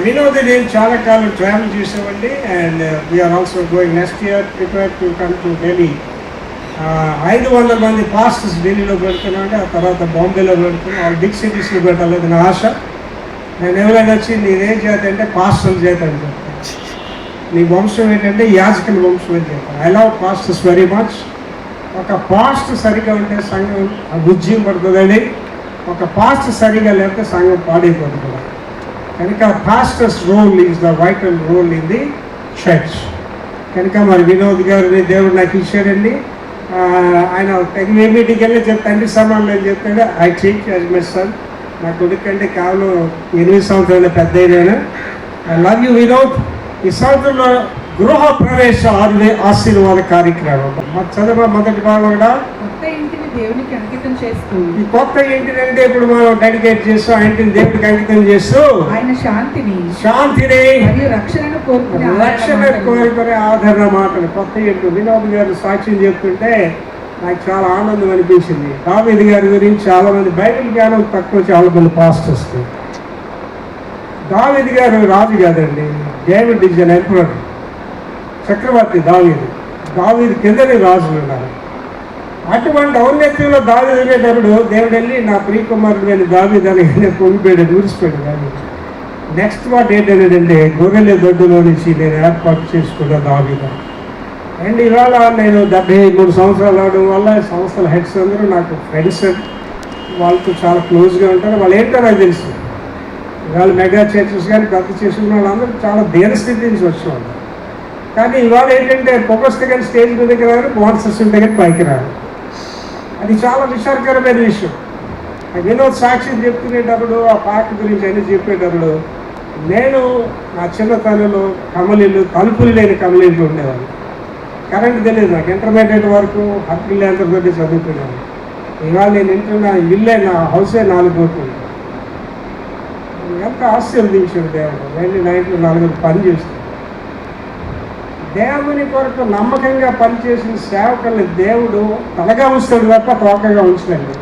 వినోద్ నేను చాలా కాలం ట్రావెల్ చేసామండి and we are also going next year prepare to come to Delhi. 500 మంది పాస్టర్స్ ఢిల్లీలో పెడుతున్నాండి, ఆ తర్వాత బాంబేలో పెడుతున్నాం. వాళ్ళు బిగ్ సిటీస్లో పెట్టాలని నా ఆశ. నేను ఎవరైనా వచ్చి నేనేం చేత అంటే పాస్టర్లు చేత అని చెప్తాను. నీ వంశం ఏంటంటే యాజకుల వంశం అని చెప్తాను. I love pastors very much. ఒక పాస్టర్ సరిగా ఉంటే సంఘం ఉజ్జీవం పడుతుందండి. ఒక పాస్టర్ సరిగా లేకపోతే సంఘం పాడైపోతుంది. కనుక pastors role is the vital role in the church. కనుక మరి వినోద్ గారిని దేవుడు నాకు ఇచ్చాడండి. ఆయన ఏ మీటింగ్కి వెళ్ళి తండ్రి సమానం అని చెప్తాడు. I treat as my son. నా కొడుకు అంటే కేవలం 8 సంవత్సరాల పెద్ద అయినా. I love you Vinod. ఈ సంవత్సరంలో గృహ ప్రవేశ ఆశీర్వాద కార్యక్రమం మా చదువు మొదటి భాగం కూడా కొత్త ఇంటిని దేవునికి అంకితం చేస్తూ, ఈ కొత్త ఇంటిని అంటే ఇప్పుడు మనం డెడికేట్ చేస్తూ ఆ ఇంటిని దేవుడికి అంకితం చేస్తూ ఆయన శాంతిని మరియు రక్షణ కోరుకునే ఆదరణ మాటలు కొత్త ఇంటి. వినోద్ గారు సాక్ష్యం చెప్తుంటే నాకు చాలా ఆనందం అనిపించింది. దావీదు గారి గురించి చాలా మంది బైబిల్ జ్ఞానం తక్కువ, చాలా మంది పాస్టర్స్కి. దావీదు గారు రాజు కాదండి, డేవిడ్ ఈజ్ అన్ ఎంపరర్, చక్రవర్తి. దావీదు కిందనే రాజులు ఉన్నారు. అటువంటి ఔన్నత్యంలో దావీదు అనేటప్పుడు దేవుడు వెళ్ళి నా ప్రియకుమారుడు అని దావీదు అని పొంగిపోయాడు, ఊరిసిపోయాడు. దావీదు నెక్స్ట్ మాట ఏంటంటే గొర్రెల దొడ్డులో నుంచి నేను ఏర్పాటు చేసుకున్న దావీదు. అండ్ ఇవాళ నేను 73 సంవత్సరాలు అవడం వల్ల సంస్థల హెడ్స్ అందరూ నాకు ఫ్రెండ్స్, వాళ్ళతో చాలా క్లోజ్గా ఉంటారు. వాళ్ళు ఏంటో నాకు తెలుసు. ఇవాళ మెగా చర్చెస్ కానీ పెద్ద చేసిన వాళ్ళందరూ చాలా దీనస్థితి నుంచి వచ్చేవాళ్ళు. కానీ ఇవాళ ఏంటంటే పొగొస్తే కానీ స్టేజ్ మీదకి రారు, మోటార్స్ ఉంటే కానీ పైకి రారు. అది చాలా విషాదకరమైన విషయం. వినోద్ సాక్ష్యం చెప్తునేటప్పుడు ఆ పాట గురించి అన్ని చెప్పేటప్పుడు నేను నా చిన్నతనంలో కమలీలు, తలుపులు లేని కమలీలు ఉండేవాళ్ళు. కరెంట్ తెలియదు నాకు. ఇంటర్మీడియట్ వరకు హక్కులందరితో చదువుకున్నాను. ఇవాళ నేను ఇంటున్న ఇల్లే, నా హౌసే 4 కోట్లు. ఎంత ఆశీర్వదించాడు దేవుడు. వెళ్ళి నైట్లో 4 పని చేస్తాను. దేవుని కొరకు నమ్మకంగా పనిచేసిన సేవకుల్ని దేవుడు తలగా ఉంచుతాడు తప్ప తోకగా ఉంచడండి.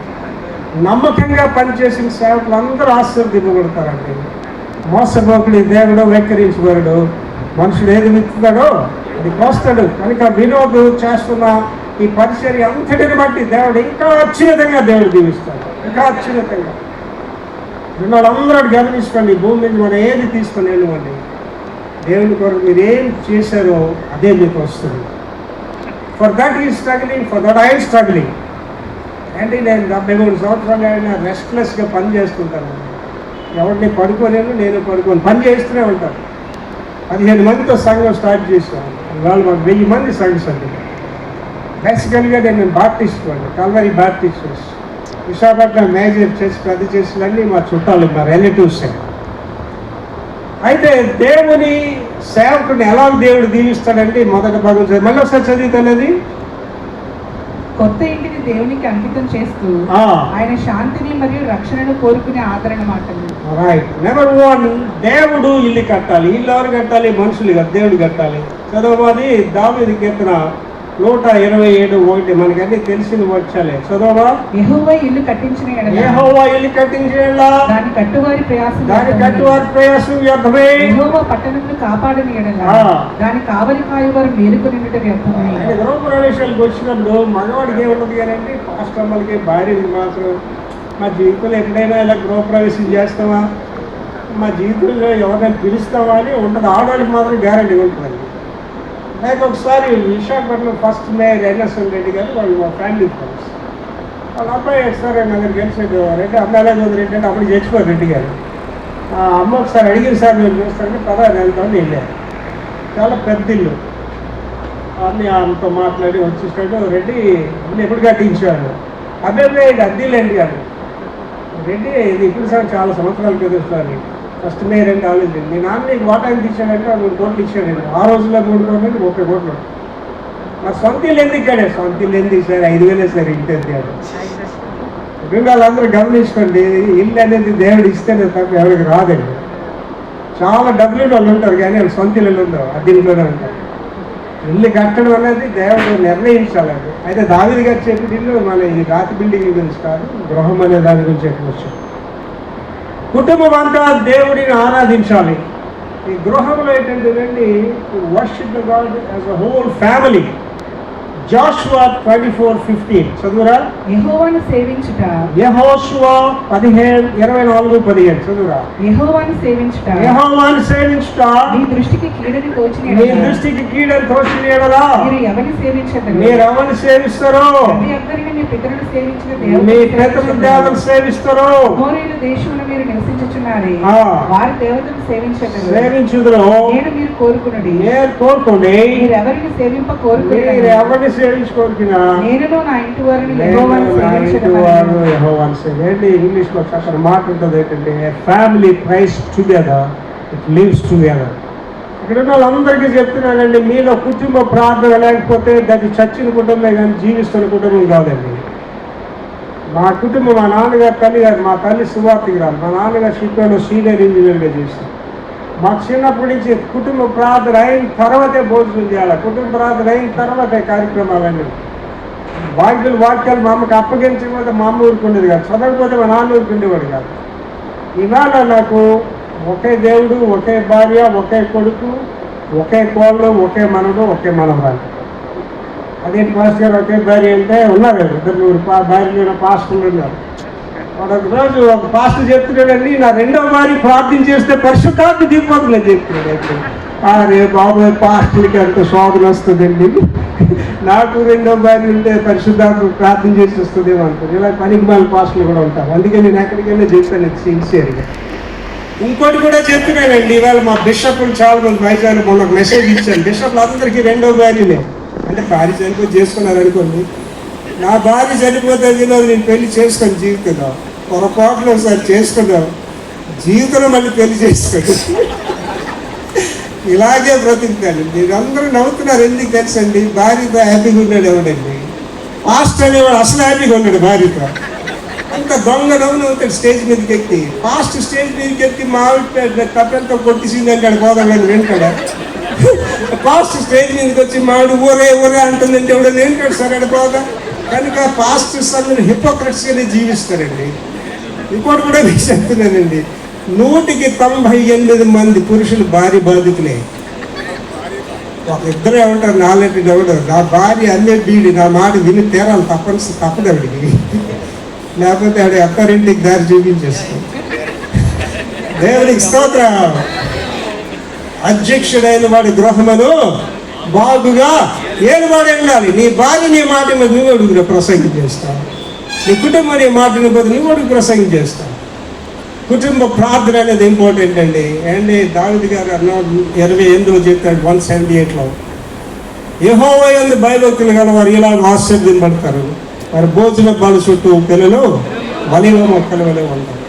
నమ్మకంగా పనిచేసిన సేవకులు అందరూ ఆశీర్వదింపబడతారండి. మోసపోకుడి దేవుడు వెక్కరించబడు. మనుషుడు ఏది విత్తుతాడో అది కోస్తాడు. కనుక వినోద్ చేస్తున్న ఈ పరిచర్య అంతటిని బట్టి దేవుడు ఇంకా అత్యున్నతంగా దేవుడు దీవిస్తాడు. ఇంకా అత్యున్నతంగా వాళ్ళందరూ గమనించుకోండి. భూమి మీద మనం ఏది తీసుకొని వెళ్ళివ్వండి, దేవుని కొరకు మీరు ఏం చేశారో అదే మీకు వస్తుంది. ఫర్ దట్ ఈ struggling, for that I struggling. అంటే నేను 73 సంవత్సరాలు అయినా రెస్ట్లెస్గా పని చేస్తుంటాను. ఎవరిని పడుకోలేను, నేను పడుకోను, పని చేస్తూనే ఉంటాను. 15 మందితో సంఘం స్టార్ట్ చేసాను. ఇవాళ మాకు 1000 మంది సంఘం అండి. బేసికల్గా నేను బాప్టిస్ట్ వాడిని, Calvary Baptist church, Visakhapatnam major church, పెద్ద చర్చిలన్నీ మా చుట్టాలు, మా రిలేటివ్స్. అయితే దేవుని సేవకుడిని ఎలా దేవుడు దీవిస్తాడంటే మొదటి భాగం మళ్ళీ ఒకసారి చదివితేనేది కొత్త ఇంటిని దేవునికి అంకితం చేస్తూ ఆయన శాంతిని మరియు రక్షణను కోరుకునే ఆదరణ మాటలు. రైట్. నెంబర్ 1, దేవుడు ఇల్లు కట్టాలి. ఇల్లు ఎవరు కట్టాలి? మనుషులు కాదు, దేవుడు కట్టాలి. చదవది దావీదు కీర్తన 127:1. మనకన్నీ తెలిసిన వచ్చాలి. చదవమా. యెహోవా ఇల్లు కట్టించిన దాని కట్టువారి ప్రయాసం వ్యర్థమే. యెహోవా పట్టణమును కాపాడిన ఎడల దాని కావలి కాయువారు మేలుకొనిట వ్యర్థమే. గృహప్రవేశాలకు వచ్చినప్పుడు మగవాడికి ఏముంటుంది కానీ పాస్టమ్మలకి, భార్యకి మాత్రం మా జీవితంలో ఎక్కడైనా ఇలా గృహప్రవేశం చేస్తావా, మా జీవితంలో ఎవరైనా పిలుస్తావా అని ఉండదు. ఆడవాళ్ళకి మాత్రం గ్యారంటీ ఉంటుంది. నాకు ఒకసారి Visakhapatnam first mayor NSN Reddy గారు, వాళ్ళు మా ఫ్యామిలీ ఫ్రెండ్స్, వాళ్ళ అబ్బాయి ఒకసారి నా దగ్గర గెలిచాడు. రెడ్డి అమ్మాయిలా చదువు అంటే అప్పుడు చచ్చిపోయారు రెడ్డి గారు. అమ్మ ఒకసారి అడిగిన సార్ నేను చూస్తానంటే పదాలు వెళ్తామని వెళ్ళారు. చాలా పెద్ద ఇల్లు అన్నీ ఆమెతో మాట్లాడి వచ్చేసాడు. రెడ్డి ఇల్లు ఎప్పుడు కట్టించాడు? అబ్బాయి అద్దీలేండి గారు. రెడ్డి ఇది ఇప్పుడు సార్ చాలా సంవత్సరాల క్రితం సార్ ఫస్ట్ మేయర్ అంటే ఆలోచించండి. మీ నాన్న నీకు వాటా ఎంత ఇచ్చాడంటే 3 కోట్లు ఇచ్చాడు. ఆ రోజుల్లో 3 కోట్లు అంటే 30 కోట్లు. మరి సొంత ఇల్లు ఎందుకు ఇచ్చాడే? సొంత ఇల్లు ఎందుకు ఇచ్చారు? 5,000 సార్ ఇంటి అద్దాడు. వాళ్ళందరూ గమనించుకోండి, ఇల్లు అనేది దేవుడు ఇస్తేనే తప్ప ఎవరికి రాదండి. చాలా డబ్బులు వాళ్ళు ఉంటారు కానీ వాళ్ళు సొంత ఇల్లు ఉండవు, అద్దెల్లోనే ఉంటారు. ఇల్లు కట్టడం అనేది దేవుడు నిర్ణయించాలండి. అయితే దావీదు గారు చెప్పిన ఇల్లు మన ఈ రాతి బిల్డింగ్ గురించి కాదు, గృహం అనే దాని గురించి చెప్పవచ్చు. కుటుంబం అంతా దేవుడిని ఆరాధించాలి. ఈ గృహంలో ఏంటంటేనండి worship god as a whole family. Joshua 24:15 చదువురా. యెహోవాను సేవించుట. యెహోషువా 24:15 చదువురా. యెహోవాను సేవించుట. యెహోవాను సేవించుట నీ దృష్టికి కీడని తోచిన నీ దృష్టికి కీడని తోచిన ఎడలా మీరు ఎవరిని సేవించదరు? మీరు ఎవరిని సేవిస్తారో మీ అందరిని మీ పితరులు సేవించిన మీ పితరుల దేవతను సేవిస్తారో. అమోరీయుల దేశంలో మీరు నివసించుచున్నారే వారి దేవతను సేవించుదురు. నేను మీరు కోరుకున్నది నేను కోరుకోండి. మీరు ఎవరిని సేవింప కోరుకుని మీరు ఎవరిని సేవించుకోరుకినా నేను నా ఇంటి వారిని యెహోవాను సేవించడం. ఇంగ్లీష్ లో అక్కడ మాట ఉంటుంది ఏంటంటే family price together, it lives together. ఇక్కడ ఉన్న వాళ్ళందరికీ చెప్తున్నానండి, మీలో కుటుంబ ప్రార్థన లేకపోతే దాన్ని చచ్చిన కుటుంబమే కానీ జీవిస్తున్న కుటుంబం కాదండి. మా కుటుంబం, మా నాన్నగారు తల్లి గారు, మా తల్లి సువార్తికురాలు, మా నాన్నగారు షిప్లో సీనియర్ ఇంజనీర్గా చేస్తారు. మాకు చిన్నప్పటి నుంచి కుటుంబ ప్రార్థన అయిన తర్వాతే భోజనం చేయాలి, కుటుంబ ప్రార్థన అయిన తర్వాతే కార్యక్రమాలన్నీ. వాక్యాలు మా అమ్మకి అప్పగించకపోతే మా అమ్మ ఊరుకుండేది కాదు, చదవకపోతే మా నాన్న ఊరుకుండేవాడు కాదు. ఇవాళ నాకు ఒకే దేవుడు, ఒకే భార్య, ఒకే కొడుకు, ఒకే కోళ్ళు, ఒకే మనడు, ఒకే మనవరాలు. అదేంటి పాస్టర్ గారు ఒకే భార్య అంటే ఉన్నారు 200 భార్యలు పాస్టర్లు ఉన్నారు. ఒక రోజు ఒక పాస్టర్ చెప్తున్నాడండి, నా రెండో భార్య ప్రార్థన చేస్తే పరిశుద్ధాత్మ దిగిపోతుందని చెప్తున్నాడు. అరే బాబు, పాస్టర్కి అంత శోధన వస్తుందండి, నాకు రెండో భార్య ఉంటే పరిశుద్ధాత్మ ప్రార్థన చేసి వస్తుందేమో అంటారు. ఇలా పనికి మాల పాస్టర్లు కూడా ఉంటారు. అందుకే నేను ఎక్కడికైనా చెప్తాను సిన్సియర్గా. ఇంకోటి కూడా చెప్తున్నానండి, ఇవాళ మా బిషప్లు చాలా మంది వైజాగ్లో మొన్న ఒక మెసేజ్ ఇచ్చాను. బిషప్లు అందరికీ రెండో భార్యలే, అంటే భార్య చనిపోయి చేసుకున్నారు అనుకోండి. నా భార్య చనిపోతే వినోద్ నేను పెళ్లి చేసుకొని జీవితంలో పొరపాట్లు ఒకసారి చేసుకున్నావు, జీవితంలో మళ్ళీ పెళ్లి చేసుకోండి. ఇలాగే బ్రతుకుతాను. మీరు అందరూ నవ్వుతున్నారు, ఎందుకు తెలుసండి? భార్యతో హ్యాపీగా ఉన్నాడు ఎవడండి? పాస్టర్ అనేవాడు అసలు హ్యాపీగా ఉన్నాడు భార్యతో. అంత దొంగ నవ్వుతాడు స్టేజ్ మీదకి ఎక్కి. పాస్ట్ స్టేజ్ మీదకి ఎక్కి మా ఆవిడ తప్పంతా కొట్టిసింది అంటాడు, పోదాడు వింటాడా? పాస్ట్ స్టేజ్ మీదకి వచ్చి మావిడు ఊరే ఊరే అంటుందంటే ఎవడో వింటాడు సార్ అక్కడ పోదా? కనుక పాస్టర్స్ అందరూ హిపోక్రట్స్గానే జీవిస్తారండి. ఇంకోటి కూడా మీకు చెప్తున్నానండి, 198 మంది పురుషులు భార్య బాధితులే. ఒక ఇద్దరు ఏమంటారు, నాలుగు ఎవడు నా భార్య అన్నే బీడి, నా మాట విని తీరాలి, తప్పదు ఆవిడికి, లేకపోతే ఆవిడ అత్తారింటికి దారి చూపించేస్తాం. దేవునికి స్తోత్రం. అధ్యక్షుడైన వాడి గృహమును బాగుగా ఏలువాడు ఉండాలి. నీ భార్య నీ మాట మీద నువ్వు అడుగురు ప్రసంగం చేస్తావు, నీ కుటుంబం నీ మాటని బదులు నువ్వు అడుగు ప్రసంగం చేస్తావు. కుటుంబ ప్రార్థన అనేది ఇంపార్టెంట్ అండి. అండి దావీదు గారు 28 చెప్తాడు 178లో, యెహోవా యందు భయభక్తులు గల వారు ఇలా ఆశ్చర్యపడతారు, వారి భోజన బాల చుట్టూ పిల్లలు వలివ మొక్కల వలె ఉంటారు.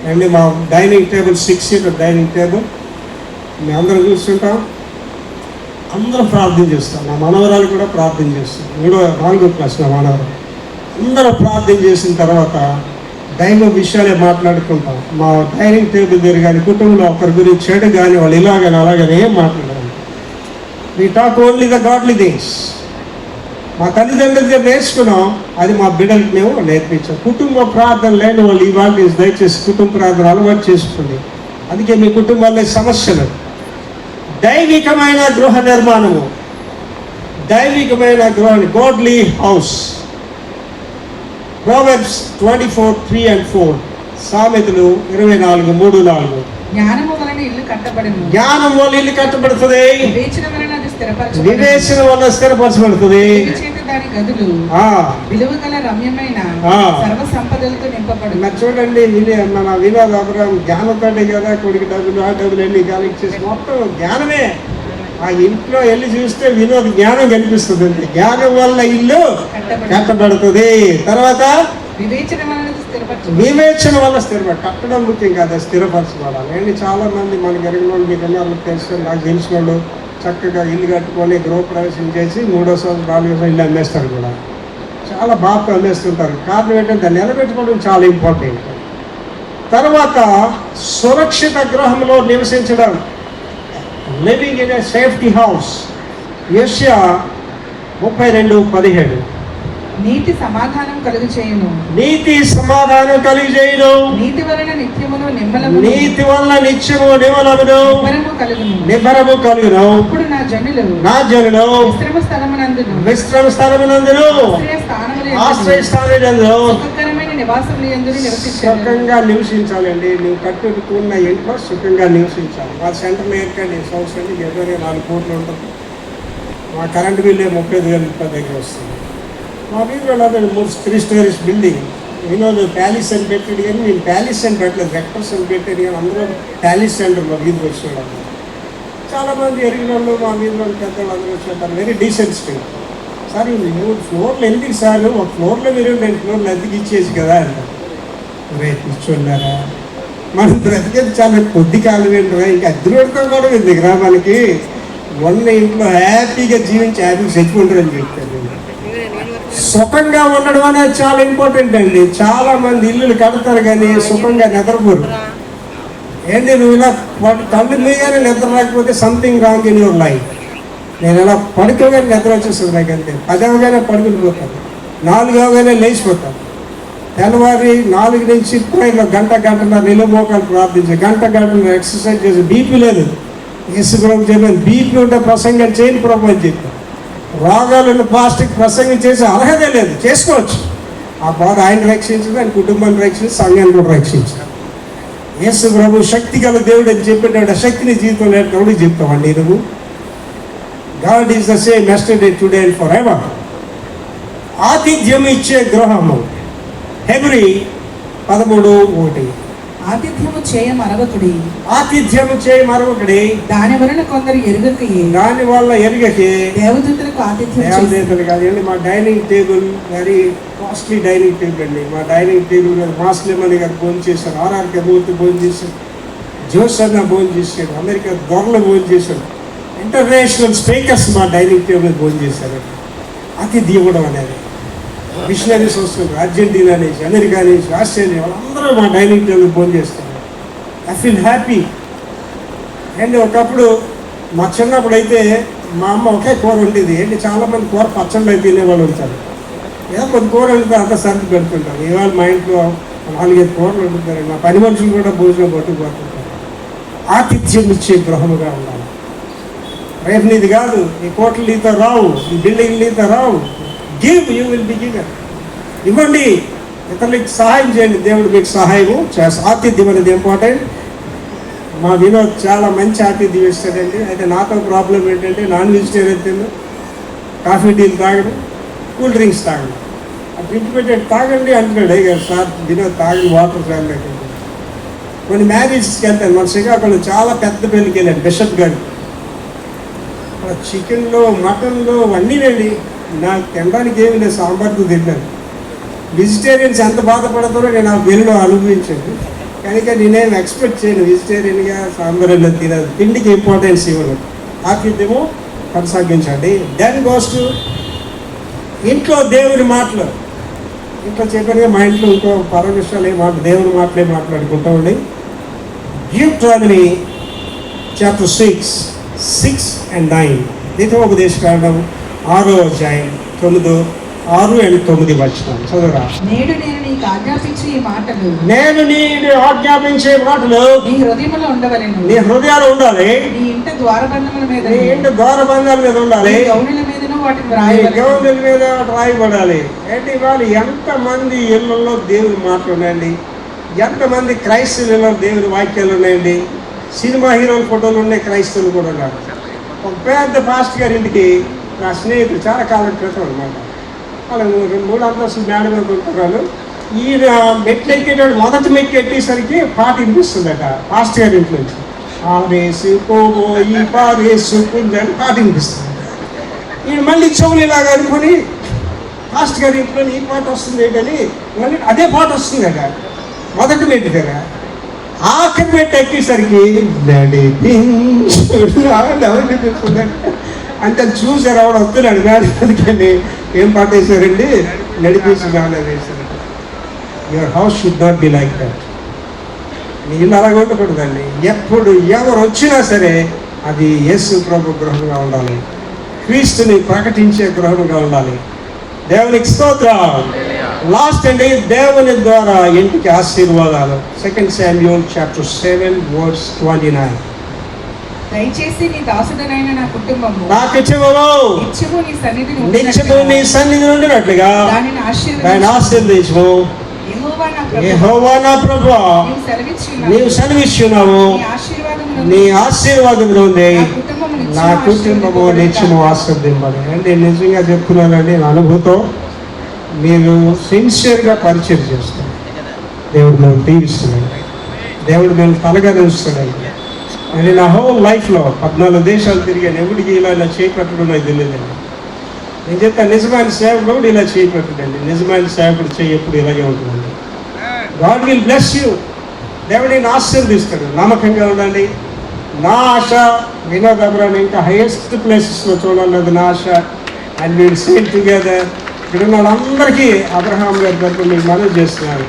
అండి మా dining table 6 seater dining table మేము అందరం చూస్తుంటాం, అందరం ప్రార్థన చేస్తాం. మా మనవరాలు కూడా ప్రార్థన చేస్తాం. 4వ క్లాస్ నా మనవరాలు. అందరూ ప్రార్థన చేసిన తర్వాత దైవ విషయాలే మాట్లాడుకుంటాం. మా డైనింగ్ టేబుల్ దగ్గర కానీ కుటుంబంలో ఒకరి గురించి చెడు కానీ వాళ్ళు ఇలాగని అలాగని ఏం మాట్లాడాలి. We talk only the godly things. మా తల్లిదండ్రుల దగ్గర నేర్చుకున్నాం, అది మా బిడ్డలకు మేము నేర్పించాం. కుటుంబ ప్రార్థన లేని వాళ్ళు ఇవాళ దయచేసి కుటుంబ ప్రార్థన అలవాటు చేసుకోండి. అందుకే మీ కుటుంబాల్లో సమస్యలు. దైవికమైన గృహ నిర్మాణము, దైవికమైన గృహాన్ని, గాడ్లీ హౌస్. Proverbs 24:3-4, సామెతలు 24:3-4. జ్ఞానము వలన ఇల్లు కట్టబడును, జ్ఞానం వల్ల ఇల్లు కట్టబడుతుంది, వివేచన వలన అది స్థిరపరచబడును, వివేచన వల్ల స్థిరపరచబడుతుంది, దాని గదులు విలువ గల రమ్యమైన సర్వ సంపదలతో నింపబడును. మరి చూడండి, మన వినోద్ అబ్రహం జ్ఞానంతో కదా కొడుకు డబ్బులు ఆ డబ్బులు వెళ్ళి కలెక్ట్ చేసి మొత్తం జ్ఞానమే. ఆ ఇంట్లో వెళ్ళి చూస్తే వినోద్ జ్ఞానం కనిపిస్తుంది. జ్ఞానం వల్ల ఇల్లు కట్టబడుతుంది. తర్వాత వివేచన వల్ల స్థిరపడి, కట్టడం ముఖ్యం కాదు, స్థిరపరచుకోవాలి. అండి చాలా మంది మనకి ఎరిగిన వాళ్ళు, మీకు అందరూ తెలుసు, నాకు తెలిసిన వాళ్ళు చక్కగా ఇల్లు కట్టుకొని గృహప్రవేశం చేసి 3వ సంవత్సరం 4వ సంవత్సరం ఇల్లు అమ్మేస్తారు కూడా. చాలా బాగా అమ్మేస్తుంటారు. కారణం ఏంటంటే దాన్ని నిలబెట్టుకోవడం చాలా ఇంపార్టెంట్. తర్వాత సురక్షిత గృహంలో నివసించడం, living in a safety house. యెషయా 32:17. నీతి సమాధానం కలుగు చేయును. నీతి సమాధానం కలిగజేయును. నీతి వలన నిత్యమును నిమ్మలము. నీతి వలన నిత్యము నిమ్మలమును నిబ్బరము కలుగును. అప్పుడు నా జనులు విశ్రమ స్థలమునందును ఆశ్రయ స్థానములందు సుఖకరమైన నివాసములు యందు నివసించును. సుఖంగా నివసించాలండి. నువ్వు కట్టుకున్న ఇంట్లో సుఖంగా నివసించాలి. మా సెంటర్లో ఏంటండి సంవత్సరం 24 కోట్లు ఉంటుంది. మా కరెంటు బిల్లు 35,000 దగ్గర వస్తుంది. మా వీధిలో 3 స్టోరీస్ బిల్డింగ్. ఈరోజు ప్యాలెస్ అని పెట్టాడు కానీ నేను ప్యాలెస్ అని పెట్టలేదు, రెక్టర్స్ అని పెట్టాడు కానీ అందరూ ప్యాలెస్ సెంటర్ మా వీధికి వచ్చేవాళ్ళు. చాలామంది ఎరిగిన వాళ్ళు మా వీధిలో పెద్దవాళ్ళు అందరూ వచ్చేటారు. Very decent state. సార్ 3 ఫ్లోర్లు ఎందుకు సార్, ఒక ఫ్లోర్లో మీరు 2 ఫ్లోర్లు అద్దెకి ఇచ్చేసి కదా అంటారు. రేపు కూర్చోన్నారా, మనం బ్రతికేది చాలా కొద్ది కాలం ఏంటరా, ఇంకా అద్దె పెడతాం కూడా ఉంది గ్రామానికి. ఉన్న ఇంట్లో హ్యాపీగా జీవించి హ్యాపీగా చచ్చిపోంటారని చెప్తారు. సుఖంగా ఉండడం అనేది చాలా ఇంపార్టెంట్ అండి. చాలా మంది ఇల్లులు కడతారు కానీ సుఖంగా నిద్రపోరు. ఏంటి నువ్వు ఇలా కళ్ళు మీగానే నిద్ర రాకపోతే something wrong in your life. నేను ఇలా పడుకోగానే నిద్ర వచ్చేస్తుంది నాకు అంతే. 10 అవగానే పడుకుని పోతాను, 4 అవగానే లేచిపోతాను. తెల్లవారి 4 నుంచి ప్రేయర్లో గంటన్నర నిలువ మోకాలు ప్రార్థించి గంటన్నర ఎక్సర్సైజ్ చేసి బీపీ లేదు. యేసు ప్రభు చెప్పాను, బీపీ ఉంటే ప్రసంగం చేయని ప్రభు అని చెప్పాను. రోగాలను ప్లాస్టిక్ ప్రసంగం చేసే అర్హత లేదు, చేసుకోవచ్చు. ఆ బాధ ఆయన రక్షించింది, ఆయన కుటుంబాన్ని రక్షించి సంఘాన్ని కూడా రక్షించారు. యేసు ప్రభు శక్తి గల దేవుడు అని చెప్పేటప్పుడు ఆ శక్తిని జీవితంలో ఎవరికి చెప్తామండి నువ్వు. God is the same yesterday today and for ever. ఆతిథ్యం ఇచ్చే గృహము. హెబ్రీ 13:1. ఆతిథ్యము చేయ మరొకటి. ఆతిథ్యము చేయ మరొకటి. దాని వలన కొందరు ఎరుగకయే. దాని వల్ల ఎరుగకే దేవదూతలకు ఆతిథ్యం. దేవదూతలు కాదండి. మా dining table very costly dining table అండి. మా డైనింగ్ టేబుల్ మీద మాస్లిమని గారు భోజనం చేశారు, ఆర్ఆర్ కబూర్తి భోజనం చేశారు, జోసన్న భోజనం చేశాడు, అమెరికా దొరలు భోజనం చేశాడు, ఇంటర్నేషనల్ స్పీకర్స్ మా డైనింగ్ టేబుల్ భోజనం చేశారు. అతిథి ఇవ్వడం అనేది మిషనరీస్ వస్తుంది, అర్జెంటీనా నుంచి, అమెరికా నుంచి, ఆస్ట్రేలియా, వాళ్ళందరూ మా డైనింగ్ టేబుల్ భోజనం చేస్తారు. I feel happy. అండ్ ఒకప్పుడు మా చిన్నప్పుడు అయితే మా అమ్మ ఒకే కూర ఉండేది. ఏంటి చాలామంది కూర పచ్చళ్ళు అయితే తినేవాళ్ళు ఉంటారు. ఏదో కొన్ని కూర ఉంటే అంతా సర్ది పెడుతుంటారు. ఇవాళ మా ఇంట్లో 4-5 కూరలు ఉంటుంటారు. మా పని మనుషులు కూడా భోజనం పట్టుకుపోతుంటారు. ఆతిథ్యం ఇచ్చే గృహముగా ఉండాలి. రేపు నీది కాదు, ఈ కోట్లు నీతో రావు, ఈ బిల్డింగ్ నీతో రావు. Give, you will be given. ఇవ్వండి, ఇతరులకు సహాయం చేయండి, దేవుడు మీకు సహాయము చేస్తా. ఆతిథ్యం అనేది ఇంపార్టెంట్. మా వినోద్ చాలా మంచి ఆతిథ్యం ఇస్తాడండి. అయితే నాతో ప్రాబ్లం ఏంటంటే నాన్ వెజిటేరియన్ తిను, కాఫీ టీలు తాగడం, కూల్ డ్రింక్స్ తాగడం. ఆ డ్రింక్ పెట్టాడు తాగండి అంటున్నాడు. అయ్యి సార్ వినోద్ తాగని వాటర్ తాగలేదు. కొన్ని మ్యారేజెస్కి వెళ్తాను. మన శ్రీకాకుళం చాలా పెద్ద పెళ్ళికి వెళ్ళాను, బిషప్ గారు. చికెన్లో మటన్లో అన్నీ రండి, నాకు తినడానికి ఏమి లేదు, సాంబార్తో తిన్నాను. వెజిటేరియన్స్ ఎంత బాధపడతారో నేను ఆ పెళ్ళిలో అనుభవించాను. కనుక నేనేం ఎక్స్పెక్ట్ చేయను వెజిటేరియన్గా సాంబార్ అన్న తినదు. తిండికి ఇంపార్టెన్స్ ఇవ్వను. ఆతిథ్యము కొనసాగించండి. దెన్ గోస్ టు ఇంట్లో దేవుని మాటలు. ఇంట్లో చెప్పాను, మా ఇంట్లో ఇంకో పర విషయాలు దేవుని మాటలే మాట్లాడుకుంటామండి. Deuteronomy chapter 6 and 9. ద్వితోపదేశకాండం 6వ అధ్యాయం 6 and 9 వచనం చదువురా. నేడు నేను నీకు ఆజ్ఞాపించే ఈ మాటలు, నేను నీకు ఆజ్ఞాపించే మాటలు నీ హృదయంలో ఉండవలెను. నీ హృదయాలు ఉండాలి. నీ ఇంట ద్వారబంధముల మీద, నీ ఇంట ద్వారబంధాల మీద ఉండాలి. గౌనుల మీదను వాటిని గౌనుల మీద రాయబడాలి. ఏంటి ఇవాళ ఎంతమంది ఇళ్లలో దేవుని మాటలు ఉన్నాయండి, ఎంతమంది క్రైస్తవులలో దేవుని వాక్యాలు ఉన్నాయండి. సినిమా హీరోల ఫోటోలు ఉన్నాయి, క్రైస్తవులు కూడా ఉన్నారు. ఒక పెద్ద పాస్టర్ గారి ఇంటికి నా స్నేహితులు చాలా కాలం క్రితం అనమాట. వాళ్ళు 3 అంతస్తులు మేడ మీద కొనుక్కున్నారు. ఈయన మెట్లు ఎక్కేటప్పుడు మొదటి మెట్లు ఎక్కేసరికి పాట వినిపిస్తుందట పాస్టర్ గారి ఇంట్లో నుంచి. ఆరేసు పోయి పారేసు అని పాట వినిపిస్తుంది. ఈయన మళ్ళీ చెవులు ఇలాగా అనుకుని పాస్టర్ గారి ఇంట్లో ఈ పాట వస్తుంది ఏంటని మళ్ళీ అదే పాట వస్తుందట మొదటి మెట్టు కదా. ఆఖరి మెట్టు ఎక్కేసరికి అంటే చూసారు ఆవిడ వస్తున్నాడు మేడకి. ఏం పాట వేసారండి, నడిపేసి గాలి వేశారు. Your house should not be like that. నీ ఇల్లు అలాగ ఉండకూడదండి. ఎప్పుడు ఎవరు వచ్చినా సరే అది యేసు ప్రభు గృహంగా ఉండాలి, క్రీస్తుని ప్రకటించే గృహంగా ఉండాలి. దేవునికి స్తోత్రం. లాస్ట్ అండి, దేవుని ద్వారా ఇంటికి ఆశీర్వాదాలు. 2 Samuel chapter 7 verse 29. దయచేసి నీ దాసుడనైన నా కుటుంబము నాకు ఇచ్చివము నిత్యము నీ సన్నిధిని నిత్యము నీ సన్నిధి నుండినట్లుగా దానిని దాన్ని ఆశీర్వదించు. యెహోవా నా ప్రభువా, నీవు సెలవిచ్చున్నావు, నీ ఆశీర్వాదం ఉంది నా కుటుంబము నిత్యము ఆశీర్వదింపబడి. అంటే నిజంగా చెప్తున్నానండి, నా అనుభూతం. మీరు సిన్సియర్గా పరిచయం చేస్తారు, దేవుడు మేము దీవిస్తున్నాడు, దేవుడు మేము తలగనిస్తున్నాడు. అని నా హోల్ లైఫ్లో 14 దేశాలు తిరిగాను. ఎవరికి ఇలా చేపట్టడం నాకు తెలియదండి. నేను చెప్తాను, నిజమైన సేవకుడు ఇలా చేపట్టడండి. నిజమైన సేవకుడు చేయి ఎప్పుడు ఇలాగే ఉంటుందండి. God will bless you. దేవుడు నేను ఆశీర్వదిస్తాడు. నమ్మకంగా ఉండండి. నా ఆశ వినోద్ అబ్రాని ఇంకా హైయెస్ట్ ప్లేసెస్లో చూడాలన్నది నా ఆశ. And we'll sail together. ఇక్కడ ఉన్న వాళ్ళందరికీ అబ్రహాం గారి తరఫున మీకు మనవి చేస్తున్నాను,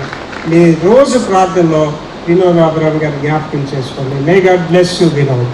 మీ రోజు ప్రార్థనలో వినోద్ అబ్రామ్ గారిని జ్ఞాపకం చేసుకోండి. May God bless you Vinod.